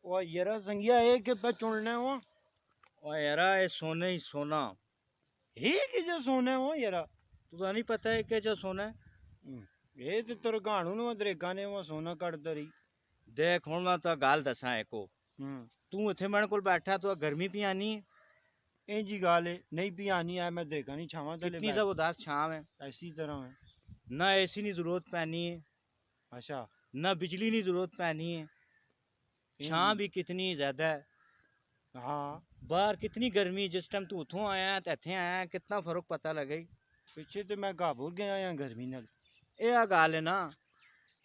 ਉਹ ਯਾਰਾ ਸੰਗਿਆ ਇਹ ਕਿ ਪਾ ਚੁਣਨਾ ਵਾ और यारा ये सोने ही सोना। ਇਹ ਕਿ ਜੇ ਸੋਨਾ ਵਾ ਯਾਰਾ तुझा नहीं पता है क्या जो सोना है? ਇਹ ਤੇ ਤੇਰੇ ਗਾਣੂ ਨੂੰ ਦਰੇਗਾ ਨੇ ਵਾ ਸੋਨਾ ਕੱਢਦਾ ਰਹੀ देख हुण मैं तो गाल दसा एको। ਹੂੰ तू इत्थे मेरे कोल बैठा तो गर्मी भी आनी है। ਇਹ ਜੀ ਗੱਲ ਹੈ ਨਹੀਂ ਵੀ ਆਨੀ ਆ मैं दरेगा नहीं छावा तले कितनी जबरदस्त छाव है। ऐसी तरह है ना एसी की जरूरत पैनी है, अच्छा ना बिजली की जरूरत पैनी है। छां भी कितनी ज्यादा है। हाँ बाहर कितनी गर्मी, जिस टाइम तू उथों आया ते इत्थे आया कितना फर्क पता लगे। ਪਿੱਛੇ ਤੇ ਮੈਂ ਘਾਬੂਰ ਗਿਆ ਆ ਗਰਮੀ ਨਾਲ ਇਹ ਆ ਗੱਲ ਹੈ ਨਾ,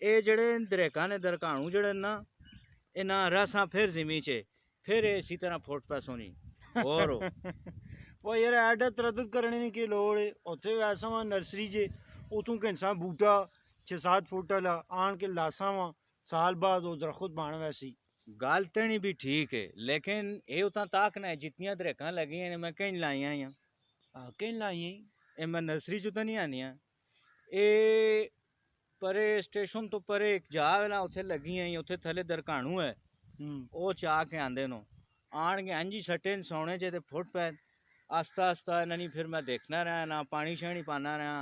ਇਹ ਜਿਹੜੇ ਦਰੇਕਾਂ ਨੇ ਦਰਕਾਣੂ ਜਿਹੜੇ ਨਾ ਇਹਨਾਂ ਰਸਾਂ ਫਿਰ ਜ਼ਮੀਨ 'ਚ ਫਿਰ ਇਸੇ ਤਰ੍ਹਾਂ ਫੁੱਟ ਪੈ ਸੋਣੀ ਹੋਰ ਉਹ ਯਾਰ ਐਡਾ ਤਰਦਦ ਕਰਨੇ ਦੀ ਕੀ ਲੋੜ ਹੈ ਉੱਥੇ ਵੈਸਾ ਵਾ ਨਰਸਰੀ 'ਚ ਉਥੋਂ ਘੰਸਾ ਬੂਟਾ 6-7 ਫੁੱਟ ਵਾਲਾ ਆਣ ਕੇ ਲਾਸਾਂ ਵਾ साल बाद वो दरख्त बन वैसी गल तनी भी ठीक है, लेकिन ये उतना ताक ना जितनियां दरेकां लगी हैं मैं कहीं लाइया हैं कहीं लाई ये मैं नर्सरी चो तो नहीं आनी ये परे स्टेशन तो परे एक जा ना उथे लगी हैं उथे थले दरकाणू है वो चाह के आंदे नो आन के अंजी सटे सौने चे ते फुट पै आस्ता आस्ता इन्होंने फिर मैं देखना रहा ना पानी शानी पाना रहा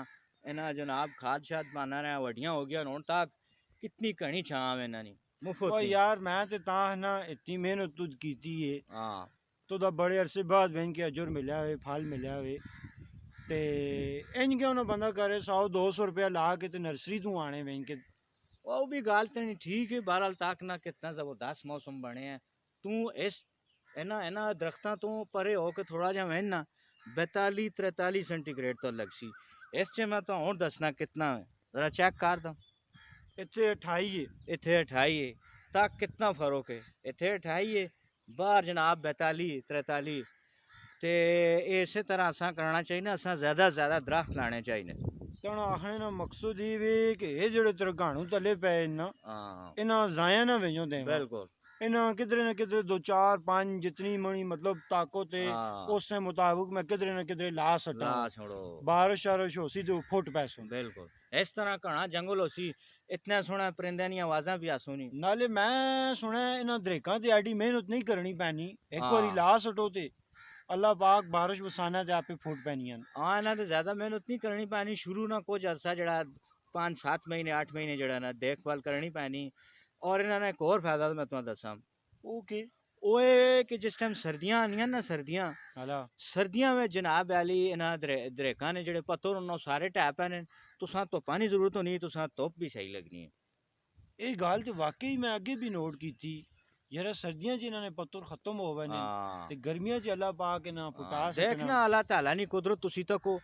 इन्हें जनाब खाद शाद पाना रहा वड्डियां हो गया हूँ तक कितनी घनी छाव इन्होंने मुफ्त यार मैं ते ता ना इतनी मेहनत तुझ कीती है हाँ तो दा बड़े अरसे बाद बहन के अजर मिला हुए फल मिला हुए ते इंज क्यों ना बंदा करे 100-200 रुपया ला के ते नर्सरी तू आने बहन के वो भी गाल तो नहीं ठीक है। बहरहाल तक ना कितना जबरदस्त मौसम बने हैं तू इस इन्होंने दरख्तों तो परे हो के थोड़ा जा वह ना 42-43 सेंटीग्रेड तो लग सी इस च मैं तो और दसना कितना है जरा चेक कर दा इतने 28 है इतने 28 है तक कितना फर्क है इतने 28 है बाहर जनाब 42-43 ते इस तरह असा करना चाहिए ना असा ज़्यादा दरख्त लाने चाहिए तो आखने ना मकसद ये कि ये जेड़े तरगाणू तले पे ना इन्हां जाया ना भेजो दे बिल्कुल इन्हां किधरे ना किधरे 2-4-5 जितनी मनी मतलब ताकत है उस मुताबिक मैं किधरे ना किधरे ला सटा छोड़ो बारिश शारिश होसी तो फुट पैसों बिल्कुल इस तरह घना जंगल होसी इतना सोना परिंदे दी आवाज़ां भी आ सुनी नाले मैं सुना इन्हां दरेकां ते एडी मेहनत नहीं करनी पैनी एक बारी ला सटो ते अल्लाह पाक बारिश वसाना ते आपे फुट पैनियां हाँ इन्हां ते ज़्यादा मेहनत नहीं करनी पैनी शुरू ना कुछ अरसा जड़ा 5-7 महीने 8 महीने जड़ा ना देखभाल करनी पैनी और इन्होंने एक और फायदा मैं तुम्हें दसा ओके ओए कि जिस टाइम सर्दियां आनियां ना सर्दियां में जनाब आली इन्हां दरेकां ने जेड़े पत्तर उन्होंने सारे टैप ने तुसां धुप्पां दी जरूरत होनी तुसां धुप्प भी सही लगनी है। ये गल तो वाकई मैं अगे भी नोट की थी यार सर्दियां च इन्होंने पत्तर खत्म हो गए ने ते गर्मियां च अल्लाह पाक ना पोटास देखना अल्लाह ताला नी कुदरत तुसी तको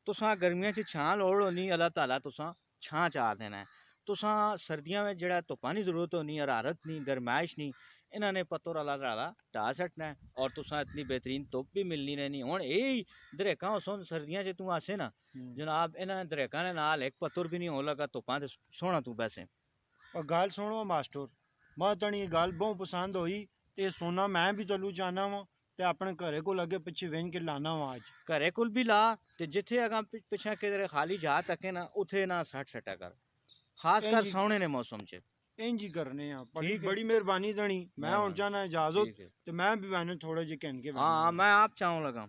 तुसां गर्मियां च छां लोड़ होनी अल्लाह ताला तुसां छां चा देना है तुसां सर्दियां में जेड़ा धुप्पां दी जरूरत होनी हरारत नहीं गरमाइश नहीं इन्होंने पत्तर अल्लाह ताला ढा सटना है और तुसां इतनी बेहतरीन धुप्प भी मिलनी रहनी हुण यही दरेकां सुन सर्दियां च तू आसे ना जनाब इन्हां दरेकां दे नाल एक पत्तर भी नहीं हो लगा धुप्पां ते सोहना तू बैसे और गल सुनो मास्टर मैं तनी ये गल बहुत पसंद हुई ते सोना मैं भी तलू चाहना वा ते अपने घरे को लगे पिछे वेन के लाना वा आज घरे कोल भी ला ते जिथे अगा पिछे किधरे खाली जा तके ना उथे ना सटा कर खास कर सोने ने मौसम च इंज ही करने हैं बड़ी मेहरबानी तनी मैं हुण चाहना इजाजत ते मैं भी मैंने थोड़े जे कहन के हाँ मैं आप चाहूं लगा।